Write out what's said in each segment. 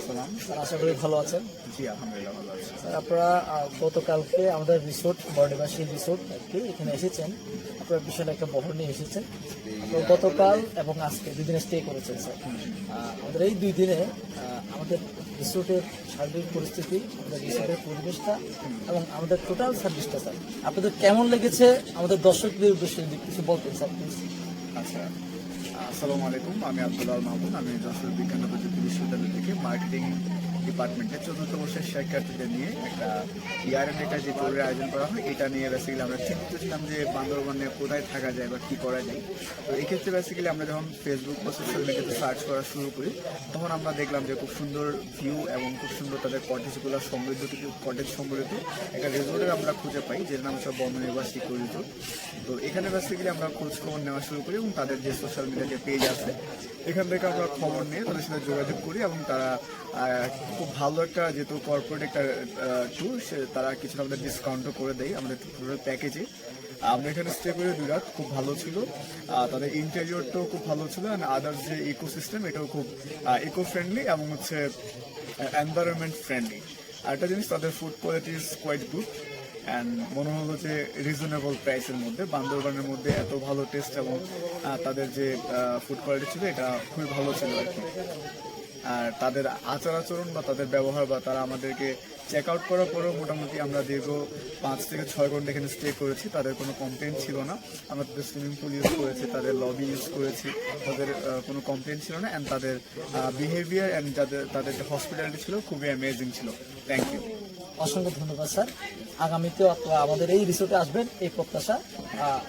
আসসালাম। স্যার আশা করি ভালো আছেন। জি আলহামদুলিল্লাহ ভালো আছি। স্যার আপনারা গতকালকে আমাদের রিসোর্ট বর্ণিবাসী রিসোর্ট আর কি এখানে এসেছেন, আপনার বিশাল একটা বহর নিয়ে এসেছেন। আপনারা গতকাল এবং আজকে 2 দিনে স্টে করেছেন স্যার। আমাদের এই 2 দিনে আমাদের রিসোর্টের সার্বিক পরিস্থিতি, আমাদের রিসোর্টের পরিবেশটা এবং আমাদের টোটাল সার্ভিসটা স্যার আপনাদের কেমন লেগেছে আমাদের দর্শকদের উদ্দেশ্যে যদি কিছু বলতেন স্যার প্লিজ। আচ্ছা, আসসালামু আলাইকুম। আমি আব্দুল্লাহ মাহমুদ। আমি যশোর বিজ্ঞান ও প্রযুক্তি বিশ্ববিদ্যালয় থেকে মার্কেটিং ডিপার্টমেন্টে 4th বর্ষের শিক্ষার্থীদের নিয়ে একটা ইয়ারের একটা যে ট্যুরের আয়োজন করা হয়, এটা নিয়ে বেসিক্যালি আমরা চিন্তিত ছিলাম যে বান্দরবানে কোথায় থাকা যায় বা কী করা যায়। তো এই ক্ষেত্রে বেসিক্যালি আমরা যখন ফেসবুক বা সোশ্যাল মিডিয়াতে সার্চ করা শুরু করি, তখন আমরা দেখলাম যে খুব সুন্দর ভিউ এবং খুব সুন্দর তাদের কটেজগুলো সমৃদ্ধ কটেজ সমৃদ্ধ একটা রিসোর্টের আমরা খুঁজে পাই, যেটার নাম হচ্ছে বননিবাস ইকো রিসোর্ট। তো এখানে বেসিক্যালি আমরা খোঁজ খবর নেওয়া শুরু করি এবং তাদের যে সোশ্যাল মিডিয়া যে পেজ আছে, এখান থেকে আমরা খবর নিয়ে তাদের সাথে যোগাযোগ করি এবং তারা খুব ভালো একটা, যেহেতু কর্পোরেট একটা ট্যুর, তারা কিছুটা আমাদের ডিসকাউন্টও করে দেয় আমাদের টোটাল প্যাকেজে। আমরা এখানে স্টে করে 2 রাত, খুব ভালো ছিল। তাদের ইন্টেরিয়রটাও খুব ভালো ছিল অ্যান্ড আদার্স যে ইকোসিস্টেম, এটাও খুব ইকো ফ্রেন্ডলি এবং হচ্ছে এনভায়রনমেন্ট ফ্রেন্ডলি। আরেকটা জিনিস, তাদের food quality is quite good and মনে হলো যে রিজনেবল প্রাইসের মধ্যে, বান্দরবানের মধ্যে এত ভালো টেস্ট এবং তাদের যে ফুড কোয়ালিটি ছিল এটা খুবই ভালো ছিল আর কি। আর তাদের আচার আচরণ বা তাদের ব্যবহার বা তারা আমাদেরকে চেক আউট করার পরেও মোটামুটি আমরা দীর্ঘ 5 থেকে 6 ঘন্টা এখানে স্টে করেছি, তাদের কোনো কমপ্লেন ছিল না। আমরা তাদের সুইমিং পুল ইউজ করেছি, তাদের লবি ইউজ করেছি, তাদের কোনো কমপ্লেন ছিল না অ্যান্ড তাদের বিহেভিয়ার অ্যান্ড তাদের যে হসপিটালিটি ছিল খুবই অ্যামেজিং ছিল। Thank you. অসংখ্য ধন্যবাদ স্যার। আগামীতেও আপনারা আমাদের এই রিসোর্টে আসবেন এই প্রত্যাশা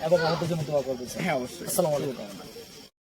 এবং আমাদের জন্য দোয়া করবেন স্যার। হ্যাঁ অবশ্যই। আসসালামু আলাইকুম।